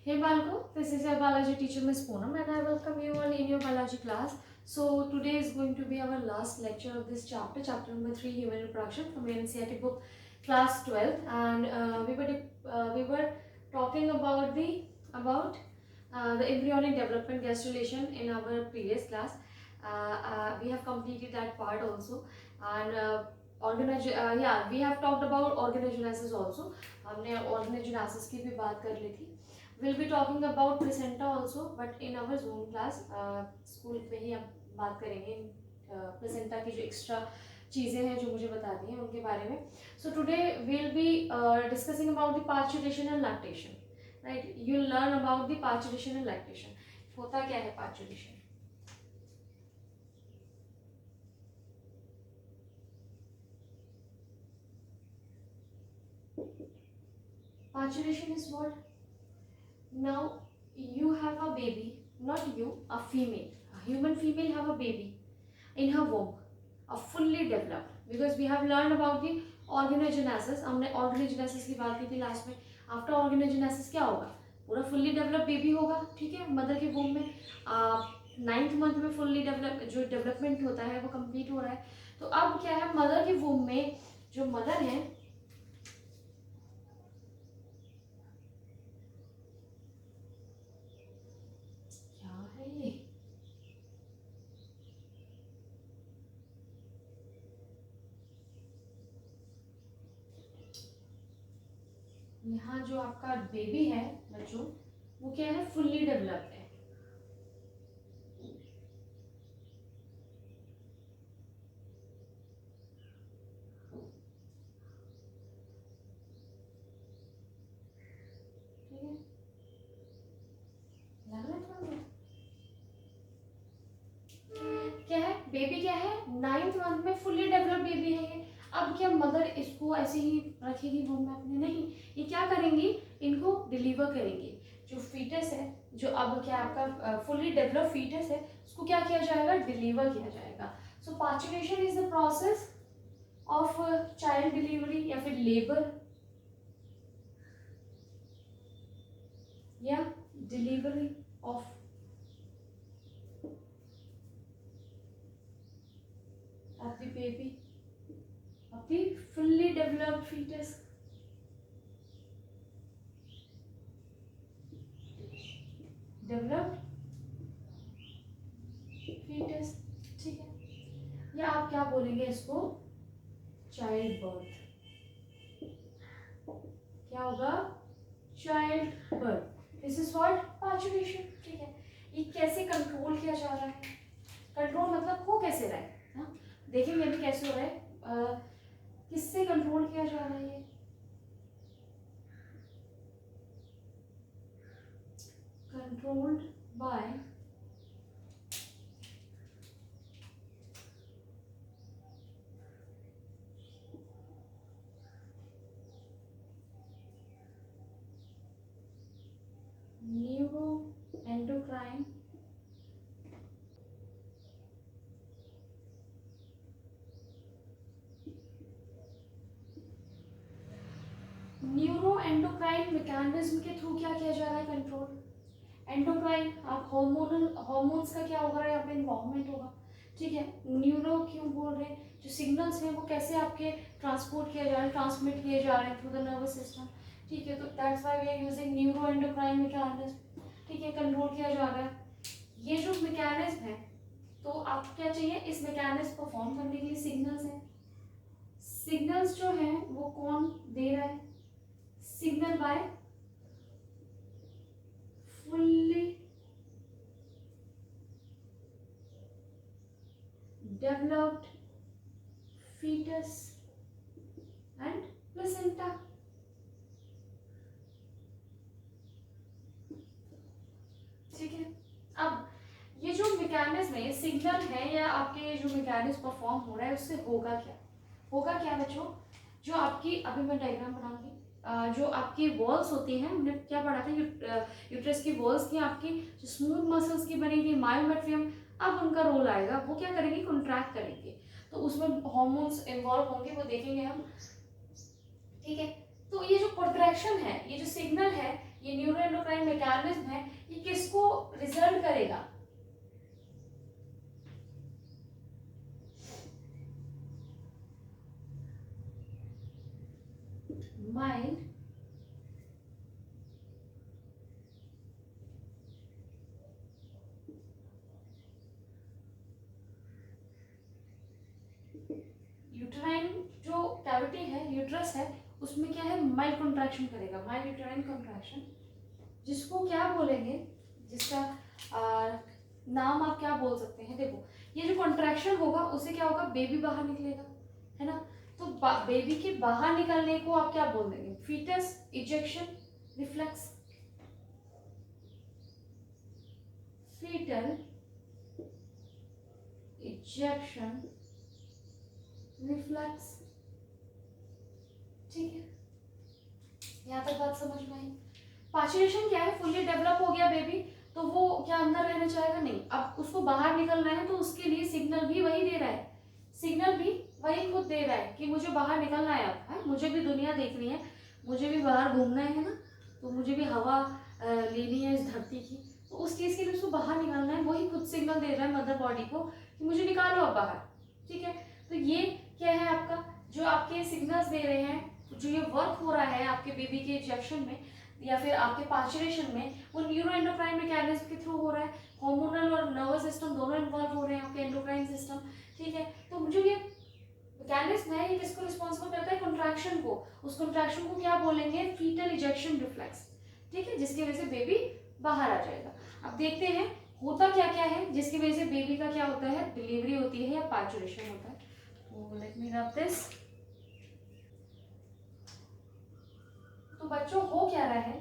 Hey Balko, this is your biology teacher Miss Poonam and I welcome you all in your biology class. So today is going to be our last lecture of this chapter, chapter number 3, human reproduction from your NCERT book, class 12, and we were talking about the embryonic development gastrulation in our previous class. We have completed that part also, and we have talked about organogenesis also. हमने organogenesis की भी बात कर ली थी. We'll be talking about placenta also, but in our Zoom class, school में ही हम बात करेंगे placenta की जो extra चीज़ें हैं जो मुझे बता दी हैं उनके बारे में. So today we'll be discussing about the parturition and lactation. Right? You'll learn about the parturition and lactation. होता क्या है parturition? Parturition is what? Now you have a baby, not you, a female, a human female have a baby in her womb, a fully developed, because we have learned about the organogenesis. हमने organogenesis की बात की थी last में. After organogenesis क्या होगा? पूरा fully develop baby होगा, ठीक है, मदर के वूम में 9th मंथ में फुल्ली डेवलप जो डेवलपमेंट होता है वो कंप्लीट हो रहा है. तो अब क्या है, मदर के वूम में जो मदर है यहाँ जो आपका बेबी है बच्चों, वो क्या है, फुल्ली डेवलप्ड है. ठीक है, लग रहा है थोड़ा क्या है, बेबी क्या है, 9th मंथ में फुल्ली डेवलप्ड बेबी है ये. अब क्या मदर इसको ऐसे ही रखेगी वूम में अपने? नहीं, ये क्या करेंगी, इनको डिलीवर करेंगी. जो फीटस है, जो अब क्या आपका फुल्ली डेवलप्ड फीटस है, उसको क्या किया जाएगा, डिलीवर किया जाएगा. So parturition is the process of child delivery या फिर लेबर या delivery of the baby, of the fully developed fetus. Developed fetus, ठीक है, या आप क्या बोलेंगे इसको, चाइल्ड बर्थ. क्या होगा, child birth. This is what, parturition. ठीक है, ये कैसे कंट्रोल किया जा रहा है? कंट्रोल मतलब हो कैसे रहा है, देखेंगे अभी कैसे हो रहा है. किससे कंट्रोल किया जा रहा है ये, controlled by neuro endocrine neuro endocrine mechanism के थ्रू क्या किया जा रहा है, कंट्रोल. एंडोक्राइन, आप हार्मोन्स का क्या होगा, यहाँ पे इन्वॉल्वमेंट होगा. ठीक है, न्यूरो क्यों बोल रहे हैं, जो सिग्नल्स हैं वो कैसे आपके ट्रांसपोर्ट किया जा रहा है, ट्रांसमिट किए जा रहे हैं थ्रू द नर्वस सिस्टम. ठीक है, तो that's why we are using neuro endocrine mechanism. ठीक है, कंट्रोल किया जा रहा है. ये जो मैकेनिज्म है, तो आपको क्या चाहिए, इस मैकेनिज्म परफॉर्म करने के लिए सिग्नल्स हैं. सिग्नल्स जो हैं वो कौन दे रहा है, signal by fully developed fetus and placenta. ठीक है, अब ये जो मैकेनिज्म है, ये सिग्नल है या आपके जो मैकेनिज्म परफॉर्म हो रहा है उससे होगा क्या, होगा क्या बच्चों, जो आपकी, अभी मैं डायग्राम बनाऊंगी, जो आपकी वॉल्स होती हैं, हमने क्या पढ़ा था, यूट्रस की वॉल्स थी आपकी, जो स्मूथ मसल्स की बनी थी, मायोमेट्रियम. अब उनका रोल आएगा, वो क्या करेंगे, कॉन्ट्रैक्ट करेंगे, तो उसमें हार्मोन्स इन्वॉल्व होंगे, वो देखेंगे हम. ठीक है, तो ये जो कॉन्ट्रैक्शन है, ये जो सिग्नल है, ये न्यूरोएंडोक्राइन मैकेनिज्म है, ये किसको रिजल्ट करेगा? माइल्ड यूट्राइन जो कैविटी है, यूट्रस है, उसमें क्या है, माइल्ड कॉन्ट्रैक्शन करेगा, माइल्ड यूट्राइन कॉन्ट्रैक्शन, जिसको क्या बोलेंगे, जिसका नाम आप क्या बोल सकते हैं? देखो, ये जो कॉन्ट्रैक्शन होगा उससे क्या होगा, बेबी बाहर निकलेगा, है ना? तो बेबी के बाहर निकलने को आप क्या बोल देंगे? Fetus ejection reflex, fetal ejection reflex. ठीक है, यहाँ तक बात समझ में आई? पार्चुरेशन क्या है? फुल्ली डेवलप हो गया बेबी, तो वो क्या अंदर रहना चाहेगा? नहीं, अब उसको बाहर निकलना है, तो उसके लिए सिग्नल भी वही दे रहा है, सिग्नल भी वही खुद दे रहा है कि मुझे बाहर निकलना है, अब है, मुझे भी दुनिया देखनी है, मुझे भी बाहर घूमना है ना, तो मुझे भी हवा लेनी है इस धरती की, तो उस चीज़ के लिए उसको बाहर निकलना है, वही खुद सिग्नल दे रहा है मदर बॉडी को कि मुझे निकालो अब बाहर। ठीक है, तो ये क्या है आपका, जो आपके सिग्नल्स दे रहे हैं, जो ये वर्क हो रहा है आपके बेबी के इंजेक्शन में या फिर आपके पार्चुरेशन में, वो न्यूरोएंडोक्राइन मैकेनिज्म के थ्रू हो रहा है। हार्मोनल और नर्वस सिस्टम दोनों इन्वॉल्व हो रहे हैं, आपके एंडोक्राइन सिस्टम। ठीक है, तो जो ये मैकेनिज्म है, ये किसको रिस्पॉन्सिबल करता है? कॉन्ट्रैक्शन को। उस कॉन्ट्रैक्शन को क्या बोलेंगे? Fetal ejection reflex. ठीक है, जिसकी वजह से बेबी बाहर आ जाएगा। अब देखते हैं होता क्या क्या है जिसकी वजह से बेबी का क्या होता है, डिलीवरी होती है या पार्चुरेशन होता है। तो लेट मी रब दिस। तो बच्चों हो क्या रहा है,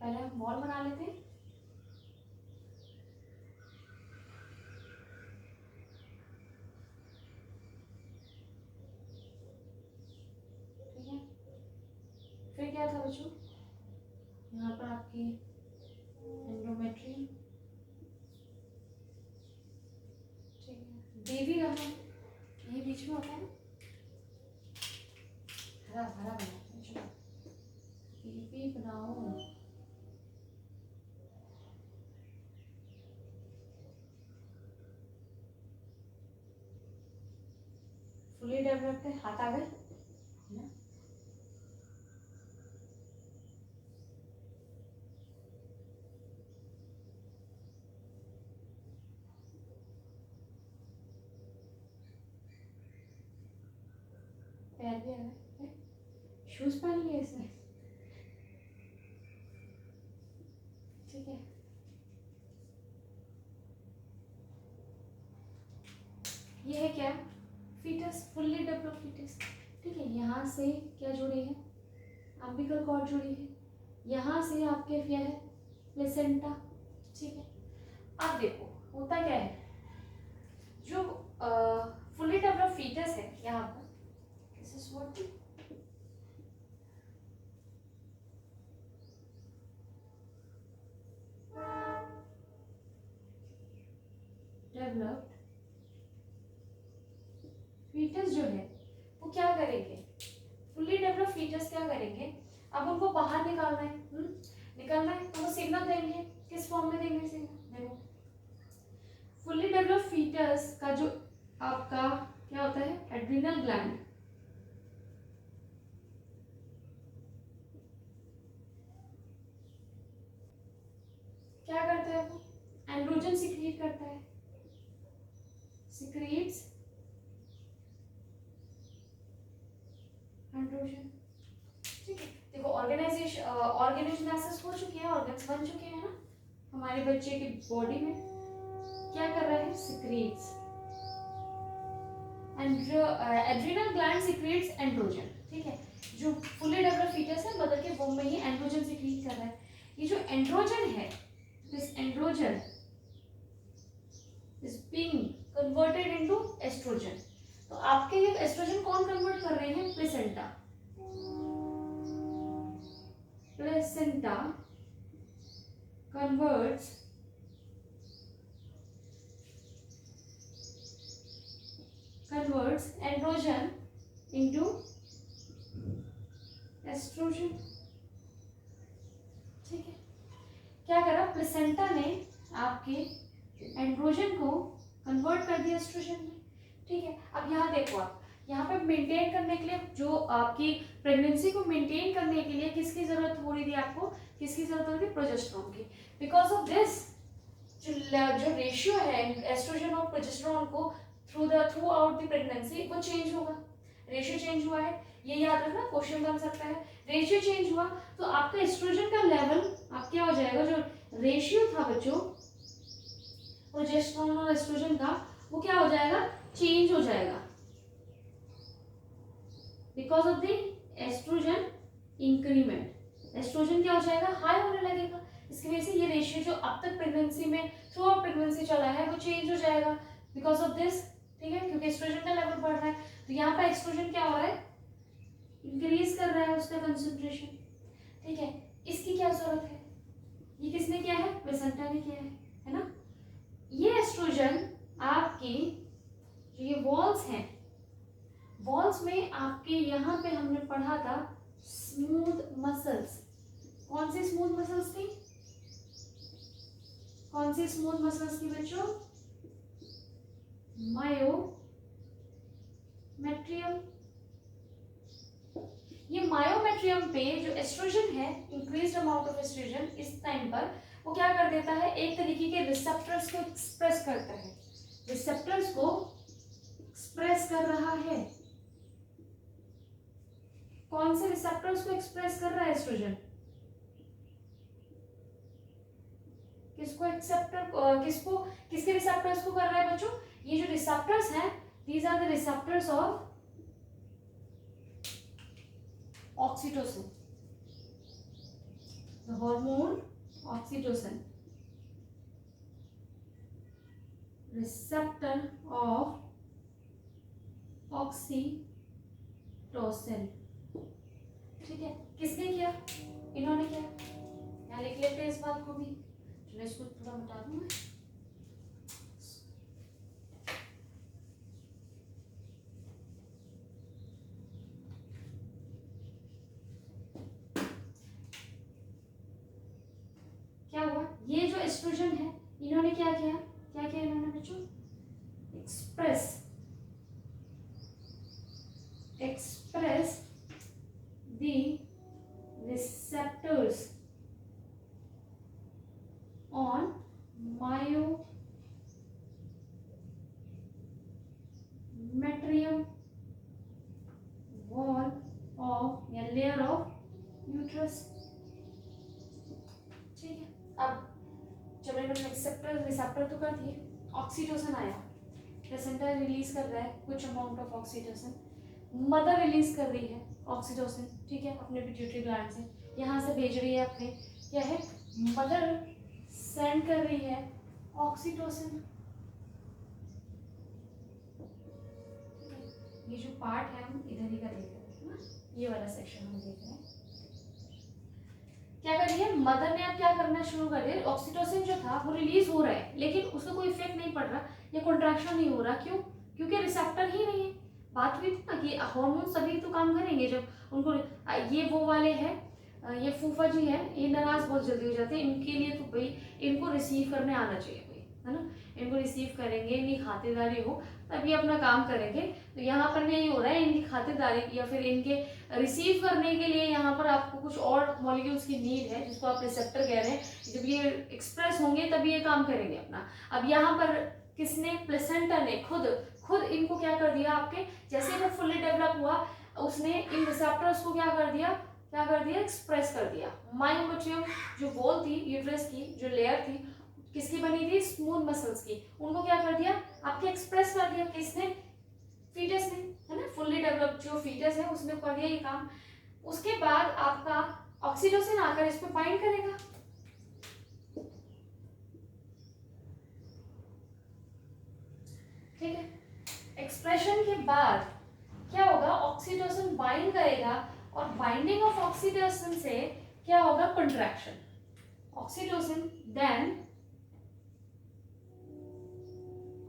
पहले हम बॉल बना लेते हैं। ठीक है, फिर क्या था बच्चों, यहाँ पर आपकी एंडोमेट्रियम। ठीक है, बेबी कहाँ है? यही बीच में होता है ना, हरा हरा बनाते हैं, चलो बेबी बनाओ। फुली डेवलप्ड है, हाथ आ गए ना? पैर भी आ गए, शूज पहन लिए इसने। ठीक है, ये है क्या, फीटस, फुल्ली डेवलप्ड फीटस। ठीक है, यहाँ से क्या जुड़ी है, अम्बिकल कॉर्ड जुड़ी है, यहाँ से आपके क्या है, प्लेसेंटा। ठीक है, अब देखो होता क्या है, जो फुल्ली डेवलप्ड फीटस है यहाँ पर, this is what, developed fetus जो है वो क्या करेंगे, फुल्ली डेवलप्ड फीटस क्या करेंगे, अब उनको बाहर निकालना है, निकालना है, तो वो सिग्नल देंगे, किस फॉर्म में देंगे सिग्नल? देखो, फुल्ली डेवलप्ड फीटस का जो आपका क्या होता है, एड्रिनल ग्लैंड, क्या करता है, वो एंड्रोजन सिक्रीट करता है, सिक्रीट्स एंड्रोजन। ठीक है, देखो ऑर्गेनाइजेशन, ऑर्गेनोजेनेसिस हो चुकी है, ऑर्गन्स बन चुके हैं ना हमारे बच्चे की बॉडी में, क्या कर रहा है, secretes, adrenal gland secretes androgen. ठीक है, जो फुली डेवलप्ड फीटस है मदर के वोम में ही एंड्रोजन सिक्रीट कर रहा है। ये जो एंड्रोजन है, this androgen is being converted into estrogen. तो आपके ये एस्ट्रोजन कौन कन्वर्ट कर रहे हैं, placenta, placenta converts androgen into estrogen। ठीक है, क्या करा, प्लेसेंटा ने आपके एंड्रोजन को कन्वर्ट कर दिया एस्ट्रोजन में, ठीक है। अब यहाँ देखो, आप यहाँ पे मेंटेन करने के लिए, जो आपकी प्रेगनेंसी को मेंटेन करने के लिए किसकी जरूरत हो रही थी आपको, किसकी जरूरत हो रही थी, प्रोजेस्टेरॉन की। बिकॉज ऑफ दिस जो रेशियो है एस्ट्रोजन और प्रोजेस्टेरॉन को थ्रू आउट द प्रेगनेंसी वो चेंज होगा, रेशियो चेंज हुआ है, ये याद रखना, क्वेश्चन बन सकता है। रेशियो चेंज हुआ तो आपका एस्ट्रोजन का लेवल आप क्या हो जाएगा, जो रेशियो था बच्चों प्रोजेस्टेरॉन और एस्ट्रोजन का, वो क्या हो जाएगा, चेंज हो जाएगा। Because of the estrogen increment, estrogen क्या हो जाएगा, हाई होने लगेगा। इसकी वजह से ये रेशियो जो अब तक प्रेगनेंसी में थ्रू आउट प्रेगनेंसी चला है वो चेंज हो जाएगा बिकॉज ऑफ दिस, ठीक है, क्योंकि एस्ट्रोजन का लेवल बढ़ रहा है। तो यहाँ पर एस्ट्रोजन क्या हो रहा है, इंक्रीज कर रहा है उसका कंसंट्रेशन, ठीक है। इसकी क्या जरूरत है, ये किसने किया है, प्लेसेंटा ने किया है ना। ये एस्ट्रोजन आपकी जो ये वॉल्स हैं, वॉल्स में आपके यहाँ पे हमने पढ़ा था स्मूथ मसल्स। कौन सी स्मूथ मसल्स थी, कौन सी स्मूथ मसल्स थी बच्चों, मायोमेट्रियम। ये मायोमेट्रियम पे जो एस्ट्रोजन है, इंक्रीज्ड अमाउंट ऑफ एस्ट्रोजन इस टाइम पर वो क्या कर देता है, एक तरीके के रिसेप्टर्स को एक्सप्रेस करता है, रिसेप्टर्स को एक्सप्रेस कर रहा है। कौन से रिसेप्टर्स को एक्सप्रेस कर रहा है एस्ट्रोजन, किसको एक्सेप्टर, किसको, किसके रिसेप्टर्स को कर रहा है बच्चों, ये जो रिसेप्टर्स हैं, these are the receptors of oxytocin, the hormone oxytocin, receptor of oxytocin, ठीक है। किसने किया, इन्होंने किया, यहाँ लिख लेते हैं इस बात को भी, चलो इसको थोड़ा बता दूं मैं। क्या हुआ, ये जो एस्ट्रोजन है इन्होंने क्या किया, क्या किया इन्होंने बच्चों, express the receptors on myometrium wall of या layer of uterus, ठीक है। अब जब इन्होंने रिसेप्टर तो कर दिए, ऑक्सीटोसिन आया, प्लेसेंटा रिलीज कर रहा है कुछ amount of oxytocin, mother release कर रही है ऑक्सीटोसिन, ठीक है, अपने पिट्यूटरी ग्लैंड से, यहाँ से भेज रही है अपने, क्या है, मदर सेंड कर रही है ऑक्सीटोसिन। ये जो पार्ट है हम इधर ही का देख रहे हैं ना, ये वाला सेक्शन हम देख रहे हैं। क्या कर रही है मदर ने, अब क्या करना शुरू कर दिया, ऑक्सीटोसिन जो था वो रिलीज हो रहा है लेकिन उसका कोई इफेक्ट नहीं पड़ रहा, या कॉन्ट्रैक्शन नहीं हो रहा, क्यों, क्योंकि रिसेप्टर ही नहीं है। बात हुई थी ना कि हार्मोन सभी तो काम करेंगे जब उनको, ये वो वाले हैं, ये फूफा जी है, ये नाराज बहुत जल्दी हो जाते हैं, इनके लिए तो भाई इनको रिसीव करने आना चाहिए भाई, है ना, इनको रिसीव करेंगे, इनकी खातिरदारी हो तभी अपना काम करेंगे। तो यहाँ पर भी यही हो रहा है, इनकी खातिरदारी या फिर इनके रिसीव करने के लिए यहाँ पर आपको कुछ और मॉलिक्यूल्स की नीड है, जिसको आप रिसेप्टर कह रहे हैं, जब ये एक्सप्रेस होंगे तभी ये काम करेंगे अपना। अब यहाँ पर किसने, प्लेसेंटा ने खुद इनको क्या कर दिया, आपके जैसे वो फुल्ली डेवलप हुआ उसने इन रिसेप्टर्स को क्या कर दिया, एक्सप्रेस कर दिया। मायोमेट्रियम जो वॉल थी यूट्रस की, जो लेयर थी किसकी बनी थी, स्मूथ मसल्स की, उनको क्या कर दिया, आपके एक्सप्रेस कर दिया, किसने, फीटस ने, है ना, फुल्ली डेवलप जो फीटस है उसने कर दिया ये काम। उसके बाद आपका ऑक्सीटोसिन आकर इस पे बाइंड करेगा, ठीक है। एक्सप्रेशन के बाद क्या होगा, ऑक्सीटोसिन बाइंड करेगा और बाइंडिंग ऑफ ऑक्सीटोसिन से क्या होगा, contraction, oxytocin then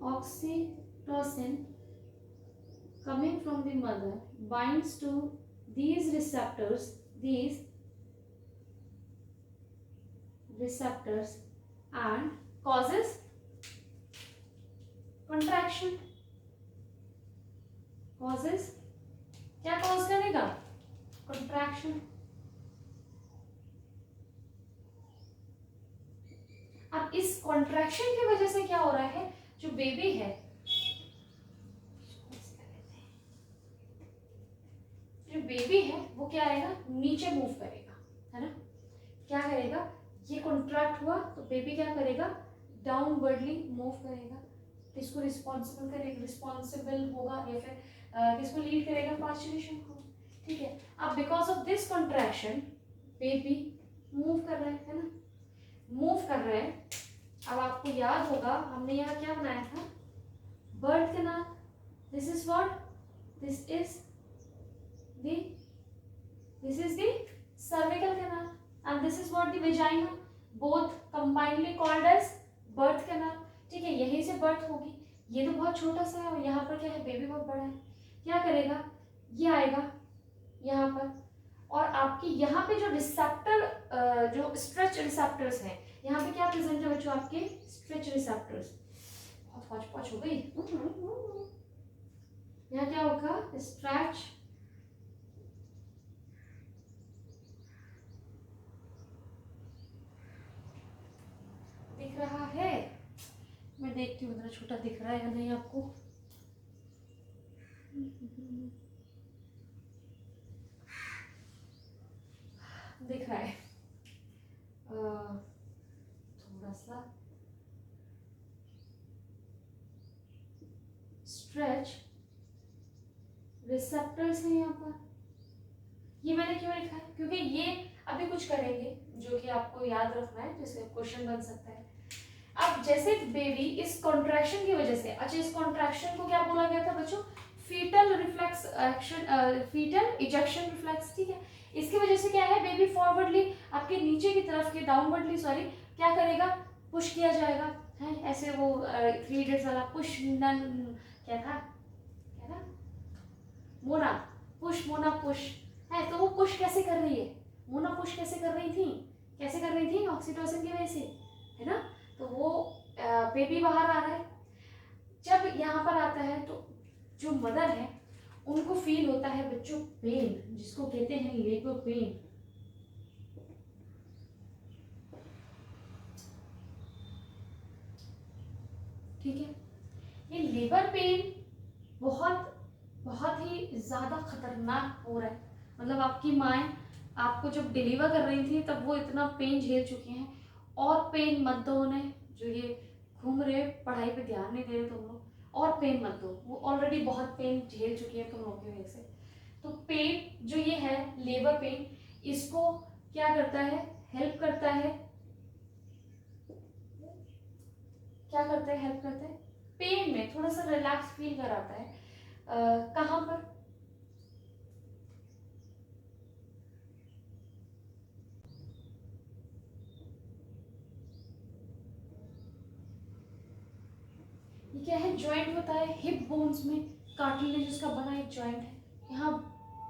oxytocin coming from the mother binds to these receptors receptors and causes contraction. Causes क्या cause करेगा? Contraction. अब इस कॉन्ट्रैक्शन की वजह से क्या हो रहा है, जो बेबी है, जो बेबी है वो क्या आएगा, नीचे मूव करेगा, है ना। क्या करेगा, ये कॉन्ट्रैक्ट हुआ तो बेबी क्या करेगा, डाउनवर्डली मूव करेगा। किसको रिस्पॉन्सिबल करेगा, रिस्पॉन्सिबल होगा या फिर किसको लीड करेगा, पार्चुलेशन को, ठीक है। अब because of this contraction baby move कर रहा है ना, मूव कर रहे हैं। अब आपको याद होगा हमने यहाँ क्या बनाया था, birth canal. This is what, this is the cervical canal and this is what the vagina, both combinedly called as birth canal, ठीक है। यहीं से बर्थ होगी। ये तो बहुत छोटा सा है और यहाँ पर क्या है, बेबी बहुत बड़ा है। क्या करेगा, ये आएगा यहाँ पर, और आपकी यहाँ पे जो रिसेप्टर, जो स्ट्रेच रिसेप्टर्स हैं, यहाँ पे क्या प्रेजेंट है बच्चों, आपके स्ट्रेच रिसेप्टर्स। बहुत हौच पौच हो गई। यहाँ क्या होगा, स्ट्रेच दिख रहा है, मैं देखती हूँ इतना छोटा दिख रहा है या नहीं आपको। दिख रहा है थोड़ा सा। स्ट्रेच रिसेप्टर्स है यहाँ पर। ये मैंने क्यों लिखा है, क्योंकि ये अभी कुछ करेंगे जो कि आपको याद रखना है, जिससे क्वेश्चन बन सकता है। अब जैसे बेबी इस कॉन्ट्रैक्शन की वजह से, अच्छा इस कॉन्ट्रैक्शन को क्या बोला गया था बच्चों, fetal reflex action, fetal ejection reflex, ठीक है। इसकी वजह से क्या है, बेबी फॉरवर्डली आपके नीचे की तरफ के, डाउनवर्डली सॉरी, क्या करेगा, पुश किया जाएगा, है ऐसे। वो 3 इडियट्स वाला पुश नन, क्या था, क्या था, मोना पुश, मोना पुश है। तो वो पुश कैसे कर रही है, मोना पुश कैसे कर रही थी, कैसे कर रही थी, ऑक्सीटोसिन की वजह से, है ना। तो वो बेबी बाहर आ रहा है। जब यहाँ पर आता है तो जो मदर है उनको फील होता है बच्चों पेन, जिसको कहते हैं लेबर पेन। ठीक है, ये लेबर पेन बहुत बहुत ही ज्यादा खतरनाक हो रहा है। मतलब आपकी माएँ आपको जब डिलीवर कर रही थी तब वो इतना पेन झेल चुकी हैं, और पेन मत दो उन्हें, जो ये घूम रहे पढ़ाई पे ध्यान नहीं दे रहे तुम लोग, और पेन मत दो, वो ऑलरेडी बहुत पेन झेल चुकी है तुम लोग की वजह से। तो पेन जो ये है, लेबर पेन, इसको क्या करता है, हेल्प करता है, क्या करता है, हेल्प करता है पेन में थोड़ा सा रिलैक्स फील कराता है। कहाँ पर, ये क्या है, जॉइंट होता है हिप बोन्स में, कार्टिलेज का बना एक जॉइंट है, यहाँ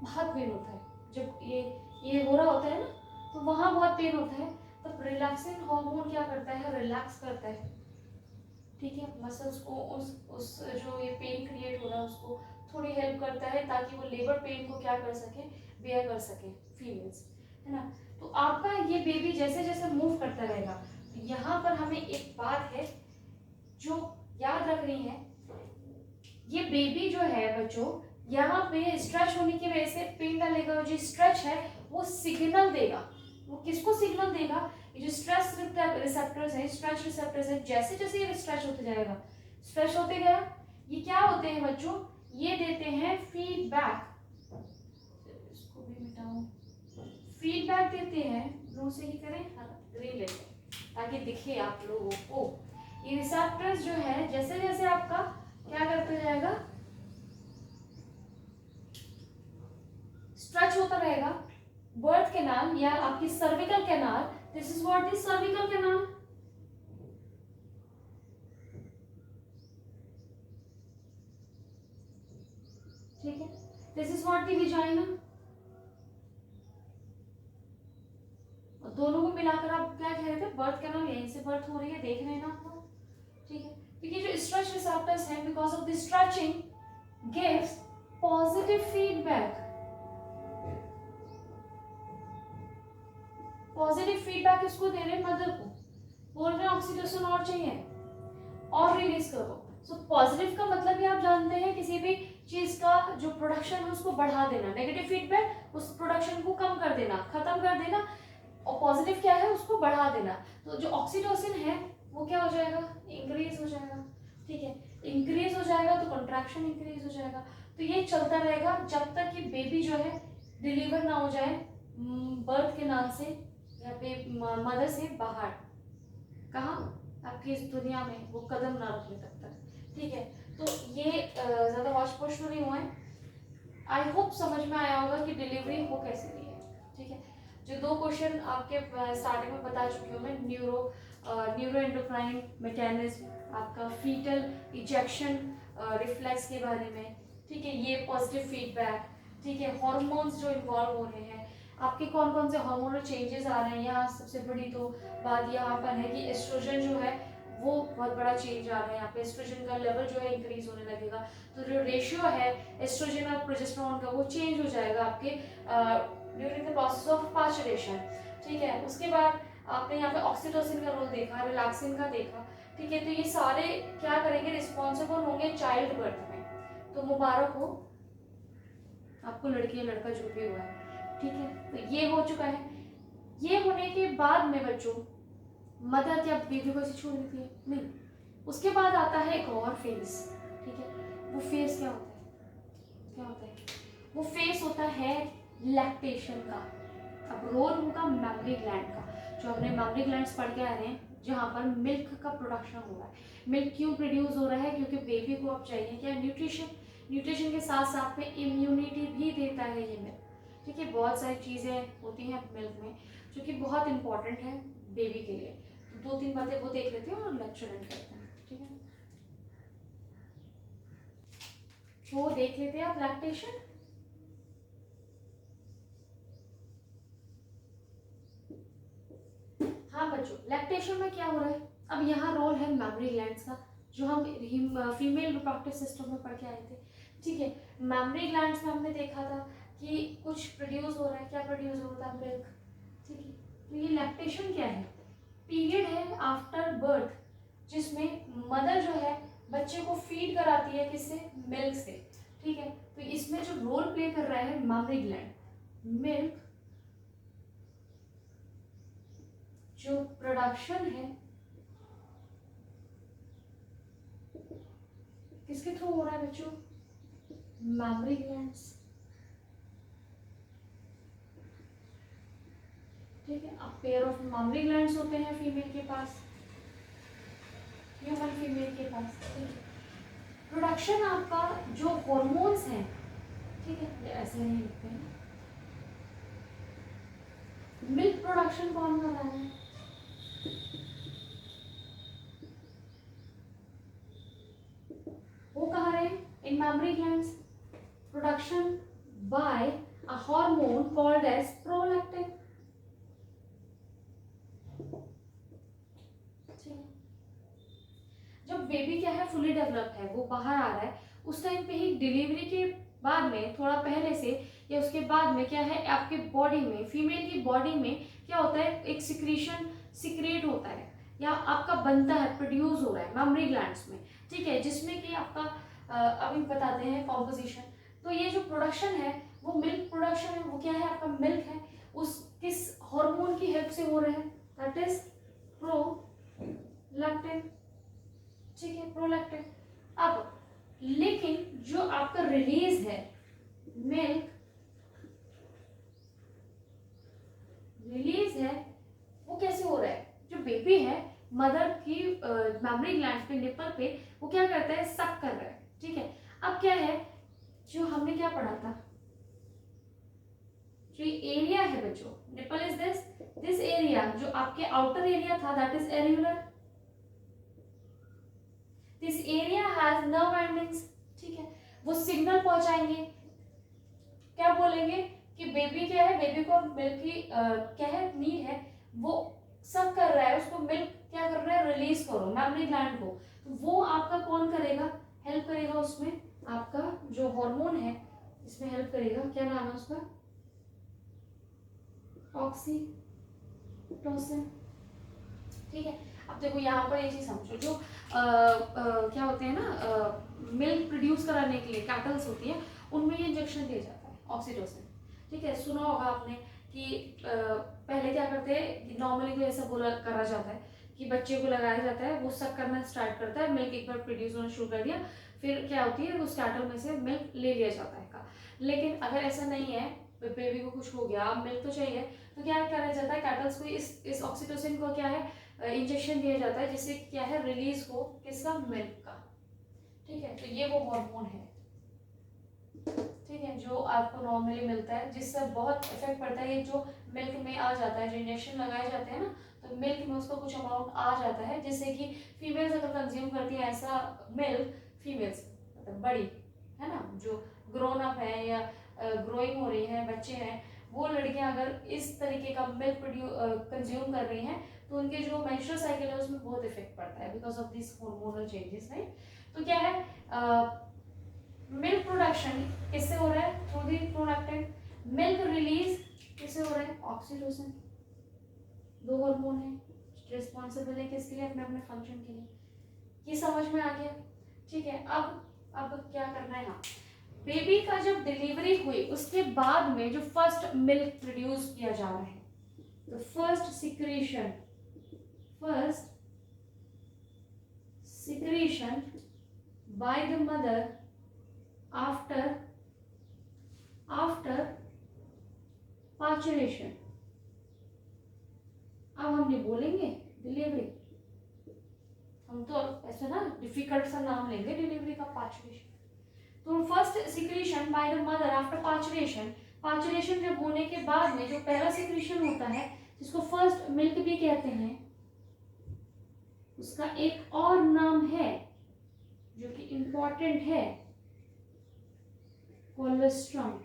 बहुत पेन होता है जब ये हो रहा होता है ना, तो वहाँ बहुत पेन होता है। तो रिलैक्सिंग हार्मोन क्या करता है, रिलैक्स करता है, ठीक है, मसल्स को, उस जो ये पेन क्रिएट हो रहा है उसको थोड़ी हेल्प करता है, ताकि वो लेबर पेन को क्या कर सके, बेयर कर सके फीमेल्स, है ना। तो आपका ये बेबी जैसे जैसे मूव करता रहेगा, तो यहाँ पर हमें एक बात है जो याद रखनी है, ये बेबी जो है बच्चों, यहाँ पे स्ट्रेच होने की वजह से पेन डालेगा, और जो स्ट्रेच है वो सिग्नल देगा। वो किसको सिग्नल देगा, ये जो स्ट्रेस रिसेप्टर्स हैं, स्ट्रेच रिसेप्टर्स हैं, जैसे जैसे ये स्ट्रेच होते जाएगा, स्ट्रेच होते गया, ये क्या होते हैं बच्चों, ये देते हैं फीडबैक। इसको भी मिटाऊं, फीडबैक देते हैं, ब्लू से ही करें, ग्रीन लेते हैं ताकि दिखे आप लोगों को। ये रिसेप्टर्स जो है जैसे जैसे आपका क्या करते जाएगा, स्ट्रेच होता रहेगा, बर्थ कैनाल या आपकी cervical canal, this is what is cervical canal, ठीक है, this is what the vagina, और दोनों को मिलाकर आप क्या कह रहे थे, बर्थ कैनाल यहीं से बर्थ हो रही है, देख रहे हैं ना आप लोग, ठीक है। क्योंकि जो स्ट्रेच रिसेप्टर्स हैं, because of the stretching gives positive feedback, positive feedback किसको दे रहे हैं, मदर को, बोल रहे हैं ऑक्सीटोसिन और चाहिए और रिलीज करो। सो पॉजिटिव का मतलब ये आप जानते हैं किसी भी चीज का जो प्रोडक्शन है उसको बढ़ा देना, नेगेटिव फीडबैक उस प्रोडक्शन को कम कर देना, खत्म कर देना, और पॉजिटिव क्या है, उसको बढ़ा देना। तो जो ऑक्सीटोसिन है वो क्या हो जाएगा, इंक्रीज हो जाएगा, ठीक है। इंक्रीज हो जाएगा तो कंट्रैक्शन इंक्रीज हो जाएगा। तो ये चलता रहेगा जब तक कि बेबी जो है डिलीवर ना हो जाए बर्थ के नाल से या मदर से बाहर, कहाँ, आपकी इस दुनिया में वो कदम ना रखे तब तक, ठीक है। तो ये ज़्यादा वॉच पोस्ट नहीं हुआ है, आई होप समझ में आया होगा कि डिलीवरी हो कैसे रही है, ठीक है। जो दो क्वेश्चन आपके स्टार्टिंग में बता चुकी हूँ मैं, न्यूरो एंडोक्राइन मैकेनिज्म, आपका फीटल इजेक्शन रिफ्लेक्स के बारे में, ठीक है, ये पॉजिटिव फीडबैक, ठीक है, हॉर्मोन्स जो इन्वॉल्व हो रहे हैं, आपके कौन कौन से हार्मोनल चेंजेस आ रहे हैं। यहाँ सबसे बड़ी तो बात यहाँ पर है कि एस्ट्रोजन जो है वो बहुत बड़ा चेंज आ रहा है, यहाँ पे एस्ट्रोजन का लेवल जो है इंक्रीज होने लगेगा। तो जो रेशियो है एस्ट्रोजन और प्रोजेस्टेरोन का वो चेंज हो जाएगा आपके ड्यूरिंग द प्रोसेस ऑफ पास्चुरेशन, ठीक है। उसके बाद आपने यहाँ पे ऑक्सीटोसिन का रोल देखा, रिलैक्सिन का देखा, ठीक है। तो ये सारे क्या करेंगे, रिस्पॉन्सिबल होंगे चाइल्ड बर्थ में। तो मुबारक हो आपको, लड़की या लड़का जो भी हुआ है, ठीक है। तो ये हो चुका है। ये होने के बाद में बच्चों मदर क्या बेबी को ऐसे छोड़ देती है, नहीं, उसके बाद आता है एक और फेज, ठीक है। वो फेज क्या होता है, क्या होता है, वो फेज होता है लैक्टेशन का। अब रोल होगा मैमरी ग्लैंड का, जो हमने मैमरी ग्लैंड्स पढ़ के आ रहे हैं, जहाँ पर मिल्क का प्रोडक्शन हो रहा है। मिल्क क्यों प्रोड्यूस हो रहा है, क्योंकि बेबी को अब चाहिए क्या, न्यूट्रिशन, न्यूट्रिशन के साथ साथ में इम्यूनिटी भी देता है ये मिल्क, ठीक है। बहुत सारी चीज़ें होती हैं मिल्क में जो कि बहुत इंपॉर्टेंट है बेबी के लिए। तो दो तीन बातें वो देख लेते हैं और लेक्चर एंड करते हैं, ठीक है। वो देख लेते हैं आप लैक्टेशन। हाँ बच्चों, लैक्टेशन में क्या हो रहा है, अब यहाँ रोल है मैमरी ग्लैंड्स का, जो हम फीमेल रिप्रोडक्टिव सिस्टम में पढ़ के आए थे, ठीक है। मैमरी ग्लैंड्स में हमने देखा था कि कुछ प्रोड्यूस हो रहा है, क्या प्रोड्यूस हो रहा है, मिल्क, ठीक है। तो ये लैक्टेशन क्या है, पीरियड है आफ्टर बर्थ जिसमें मदर जो है बच्चे को फीड कराती है किससे, मिल्क से, ठीक है। तो इसमें जो रोल प्ले कर रहा है मैमरी ग्लैंड, मिल्क जो प्रोडक्शन है किसके थ्रू हो रहा है बच्चों, मैमरी ग्लैंड्स, ठीक है। अब पेयर ऑफ मैमरी ग्लैंड्स होते हैं फीमेल के पास, ह्यूमन फीमेल के पास, ठीक है। प्रोडक्शन आपका जो हॉर्मोन्स हैं, ठीक है, ये ऐसे नहीं लिखते हैं, मिल्क प्रोडक्शन कौन कर रहा है, वो कहाँ रहे, in mammary glands, production by a hormone called as prolactin, ठीक है। जब बेबी क्या है फुली डेवलप है, वो बाहर आ रहा है, उस टाइम पे ही डिलीवरी के बाद में थोड़ा पहले से या उसके बाद में क्या है, आपके बॉडी में, फीमेल की बॉडी में क्या होता है, एक सिक्रीशन सिक्रेट होता है या आपका बनता है, प्रोड्यूस हो रहा है मैमरी ग्लैंड्स में, ठीक है, जिसमें कि आपका अभी बताते हैं कॉम्पोजिशन। तो ये जो प्रोडक्शन है वो मिल्क प्रोडक्शन है, वो क्या है, आपका मिल्क है, उस किस हार्मोन की हेल्प से हो रहा है, दैट इज प्रोलैक्टिन, ठीक है, प्रोलैक्टिन। अब लेकिन जो आपका रिलीज है मिल्क रिलीज है वो कैसे हो रहा है, जो बेबी है मदर की मैमरी ग्लैंड पे, निपल पे, वो क्या करता है, सक कर रहा है, ठीक है। अब क्या है, जो हमने क्या पढ़ा था, जो एरिया है बच्चों, निपल इज दिस एरिया, जो आपके आउटर एरिया था that is areolar, this area has nerve endings, ठीक है। वो सिग्नल पहुंचाएंगे, क्या बोलेंगे कि बेबी क्या है, बेबी को मिल्क की क्या है, नीड है, वो सब कर रहा है, उसको मिल्क क्या कर रहा है, रिलीज करो मेमरी ग्लैंड को, तो वो आपका कौन करेगा, हेल्प करेगा उसमें, आपका जो हार्मोन है इसमें हेल्प करेगा, क्या नाम है उसका, ऑक्सीटोसिन। ठीक है, अब देखो यहाँ पर ये चीज समझो, जो क्या होते हैं ना, मिल्क प्रोड्यूस कराने के लिए कैटल्स होती है, उनमें ये इंजेक्शन दिया जाता है ऑक्सीटोसिन। ठीक है, सुना होगा आपने कि पहले क्या करते हैं, नॉर्मली तो ऐसा बोला करा जाता है कि बच्चे को लगाया जाता है, वो सक करना स्टार्ट करता है, मिल्क एक बार प्रोड्यूस होना शुरू कर दिया, फिर क्या होती है उस कैटल में से मिल्क ले लिया जाता है का। लेकिन अगर ऐसा नहीं है, बेबी को कुछ हो गया, अब मिल्क तो चाहिए, तो क्या करा जाता है, कैटल्स को इस ऑक्सीटोसिन को क्या है, इंजेक्शन दिया जाता है, जिससे क्या है, रिलीज हो किसका, मिल्क का। ठीक है, तो ये वो हार्मोन है, ठीक है, जो आपको नॉर्मली मिलता है, जिससे बहुत इफेक्ट पड़ता है, ये जो मिल्क में आ जाता है, जो इंजेक्शन लगाए जाते हैं ना, तो मिल्क में उसका कुछ अमाउंट आ जाता है, जिससे कि फीमेल्स अगर कंज्यूम करती है ऐसा मिल्क, फीमेल्स मतलब बड़ी है ना, जो ग्रोन अप है या ग्रोइंग हो रही है, बच्चे हैं, वो लड़कियां अगर इस तरीके का मिल्क कंज्यूम कर रही हैं, तो उनके जो मेंस्ट्रुअल साइकिल है उसमें बहुत इफेक्ट पड़ता है, because of this hormonal changes, right. तो क्या है, मिल्क प्रोडक्शन किससे हो रहा है, थ्रू दी प्रोडक्टेड, मिल्क रिलीज किससे हो रहा है, ऑक्सीटोसिन। दो हार्मोन है, रिस्पॉन्सिबल है किसके लिए, अपने अपने फंक्शन के लिए। ये समझ में आ गया, ठीक है। अब क्या करना है, हाँ, बेबी का जब डिलीवरी हुई उसके बाद में जो फर्स्ट मिल्क प्रोड्यूस किया जा रहा है, तो first secretion by the mother after parturition। अब हम नहीं बोलेंगे डिलीवरी, हम तो ऐसे ना डिफिकल्ट सा नाम लेंगे डिलीवरी का, पार्चुरेशन। तो first secretion by the mother after parturition जब होने के बाद में जो पहला सिक्रीशन होता है, जिसको फर्स्ट मिल्क भी कहते हैं, उसका एक और नाम है जो कि इंपॉर्टेंट है, कोलेस्ट्रम।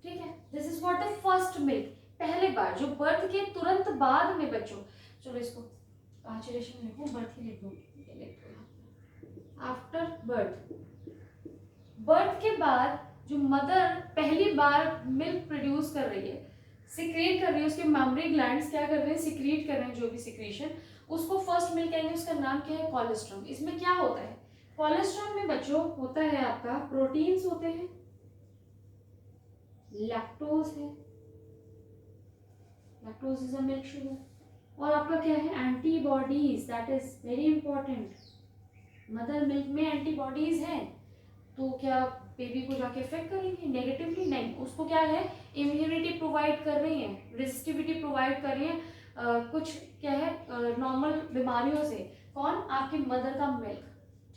ठीक है, this is what the first milk, पहले बार जो बर्थ के तुरंत बाद में बच्चों, चलो इसको पार्चुरेशन लिखो, बर्थ ही लिखो, आफ्टर बर्थ के बाद जो मदर पहली बार मिल्क प्रोड्यूस कर रही है, सिक्रीट कर रही है, उसके मेमरी ग्लैंड्स क्या कर रहे हैं, सिक्रीट कर रहे हैं जो भी सिक्रीशन, उसको फर्स्ट मिल्क कहेंगे, उसका नाम क्या है, कोलेस्ट्रम। इसमें क्या होता है, कोलेस्ट्रम में बच्चों होता है आपका प्रोटीन्स होते हैं, लैक्टोज है, lactose is a milk sugar, और आपका क्या है, antibodies, that is very important. Mother milk में एंटीबॉडीज हैं, तो क्या बेबी को जाके इफेक्ट करेंगे नेगेटिवली, नहीं, उसको क्या है, इम्यूनिटी प्रोवाइड कर रही है, रेजिस्टिविटी प्रोवाइड कर रही है, कुछ क्या है, नॉर्मल बीमारियों से, कौन, आपकी मदर का मिल्क।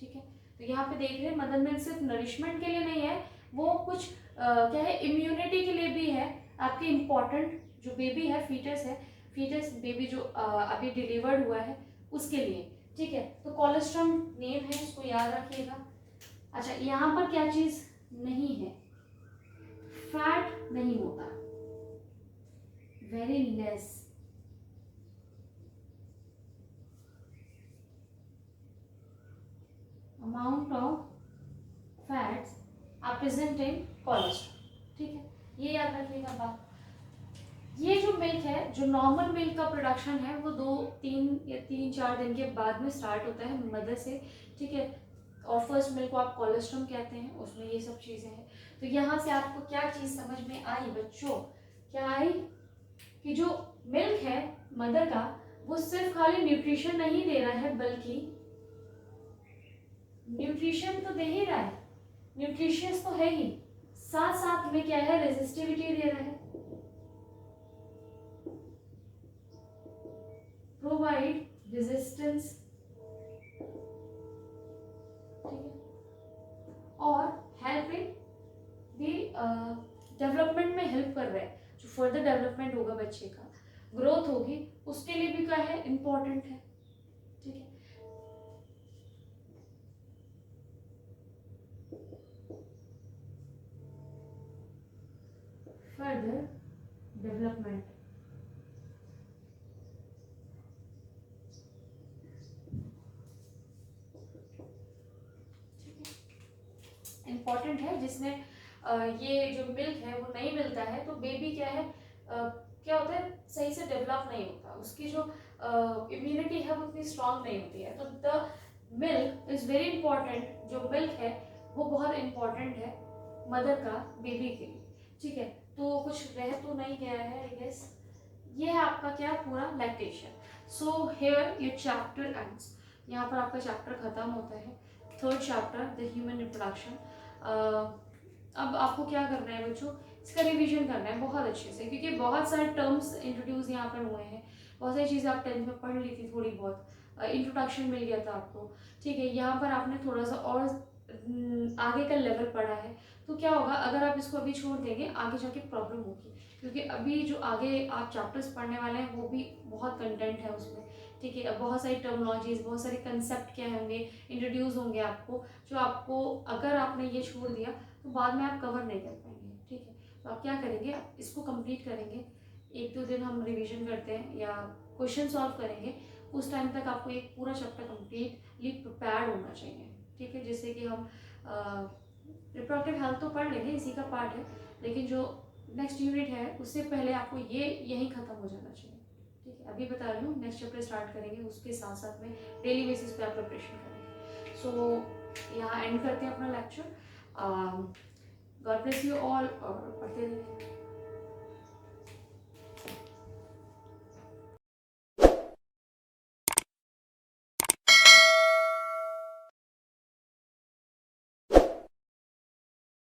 ठीक है, तो यहाँ पे देख रहे हैं मदर मिल्क सिर्फ नरिशमेंट के लिए नहीं है, वो कुछ क्या है, इम्यूनिटी के लिए भी है, आपके इम्पॉर्टेंट जो बेबी है, फीटस बेबी जो अभी डिलीवर्ड हुआ है उसके लिए। ठीक है, तो कोलेस्ट्रम नेम है, इसको याद रखिएगा। अच्छा, यहाँ पर क्या चीज नहीं है, फैट नहीं होता, very less, amount of fats are present in cholesterol. ठीक है, ये याद रखिएगा बात। ये जो मिल्क है, जो नॉर्मल मिल्क का प्रोडक्शन है, वो 3-4 दिन के बाद में स्टार्ट होता है मदर से। ठीक है, और फर्स्ट मिल्क को आप कोलेस्ट्रम कहते हैं, उसमें ये सब चीज़ें हैं। तो यहाँ से आपको क्या चीज़ समझ में आई बच्चों, क्या आई, कि जो मिल्क है मदर का, वो सिर्फ खाली न्यूट्रिशन नहीं दे रहा है, बल्कि न्यूट्रिशन तो दे ही रहा है, न्यूट्रिशियस तो है ही, साथ साथ में क्या है, रेजिस्टिविटी दे रहा है, प्रोवाइड रेजिस्टेंस। ठीक है, और हेल्पिंग दी डेवलपमेंट में हेल्प कर रहा है, जो फर्दर डेवलपमेंट होगा बच्चे का, ग्रोथ होगी, उसके लिए भी क्या है, इंपॉर्टेंट है। ठीक है, फर्दर डेवलपमेंट। इम्पॉर्टेंट है, जिसने ये जो मिल्क है वो नहीं मिलता है तो बेबी क्या है, क्या होता है, सही से डेवलप नहीं होता, उसकी जो इम्यूनिटी है वो उतनी स्ट्रांग नहीं होती है। तो the milk is very important, जो मिल्क है वो बहुत इंपॉर्टेंट है मदर का बेबी के लिए, ठीक है। तो कुछ रह तो नहीं गया है आई गेस। ये है आपका क्या पूरा lactation. So here your chapter ends, यहाँ पर आपका चैप्टर खत्म होता है, third chapter the human reproduction. अब आपको क्या करना है बच्चों, इसका रिवीजन करना है बहुत अच्छे से, क्योंकि बहुत सारे टर्म्स इंट्रोड्यूस यहाँ पर हुए हैं, बहुत सारी चीज़ें आप 10th में पढ़ ली थी, थोड़ी बहुत इंट्रोडक्शन मिल गया था आपको, ठीक है। यहाँ पर आपने थोड़ा सा और आगे का लेवल पढ़ा है, तो क्या होगा अगर आप इसको अभी छोड़ देंगे आगे जाके प्रॉब्लम होगी, क्योंकि अभी जो आगे आप चैप्टर्स पढ़ने वाले हैं वो भी बहुत कंटेंट है उसमें, ठीक है। अब बहुत सारी टर्मिनोलॉजीज, बहुत सारे कंसेप्ट क्या होंगे इंट्रोड्यूस होंगे आपको, जो आपको अगर आपने ये छोड़ दिया तो बाद में आप कवर नहीं कर पाएंगे, ठीक है। तो आप क्या करेंगे, आप इसको कंप्लीट करेंगे, 1-2 दिन हम रिवीजन करते हैं या क्वेश्चन सॉल्व करेंगे, उस टाइम तक आपको एक पूरा चैप्टर कम्प्लीटली प्रिपेयर्ड होना चाहिए, ठीक है। जिससे कि हम रिप्रोडक्टिव हेल्थ तो पढ़ लेंगे, इसी का पार्ट है, लेकिन जो नेक्स्ट यूनिट है उससे पहले आपको ये यहीं ख़त्म हो जाना चाहिए, ठीक है। अभी बता रही हूँ, नेक्स्ट चैप्टर स्टार्ट करेंगे, उसके साथ साथ में डेली बेसिस पे आप प्रिपरेशन करेंगे। सो यहाँ एंड करते हैं अपना lecture. God bless you all, और पढ़ते रहिए।